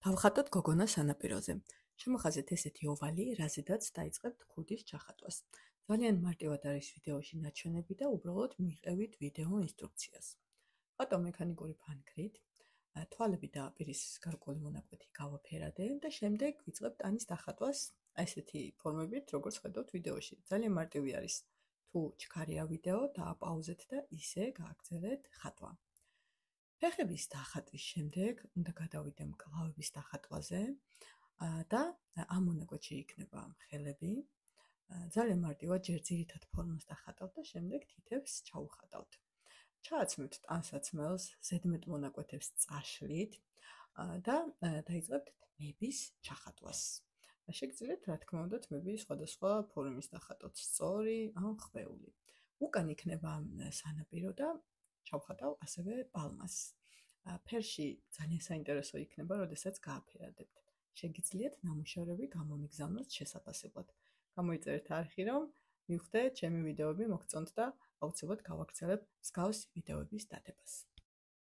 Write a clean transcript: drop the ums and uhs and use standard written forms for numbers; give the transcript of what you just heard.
დავხატოთ გოგონას სანაპიროზე. შემოხაზეთ ესეთი ოვალი, რაზედაც დაიწყებთ ქუდის ჩახატვას. ძალიან მარტივად არის ვიდეოში ნაჩვენები და უბრალოდ მივყევით ვიდეო ინსტრუქციას. ხატო მექანიკური ფანქრით, თვალები და პირის გარკვეული მონაკვეთი გავაფერადე და შემდეგ ვიწყებთ ტანის დახატვას ესეთი ფორმებით, როგორც ხედავთ ვიდეოში. ძალიან მარტივი არის. თუ ჩქარია ვიდეო, დააპაუზეთ და ისე გააგრძელეთ ხატვა. ფეხების დახატვის შემდეგ უნდა გადავიდე მკლავების დახატვაზე და ამ მონაკვეთში იქნება ხელები. ძალიან მარტივად ჯერ ძირითად ფორმას დახატავთ და შემდეგ თითებს ჩაუხატავთ. ჩააცმევთ ტანსაცმელს, ზედმეტ მონაკვეთებს წაშლით და დაიწყებთ თმების ჩახატვას. შეგიძლიათ, რა თქმა უნდა, თმები სხვადასხვა ფორმის დახატოთ, სწორი ან ხვეული. უკან იქნება სანაპირო და ჩავხატავ ასევე პალმას. ფერში ძალიან საინტერესო იქნება, როდესაც გააფერადებთ. შეგიძლიათ ნამუშევრები გამომიგზავნოთ შესაფასებლად. გამოიწერეთ არხი, რომ მივხვდეთ ჩემი ვიდეოები მოგწონთ და აუცილებლად გავაგრძელებ მსგავსი ვიდეოების დადებას.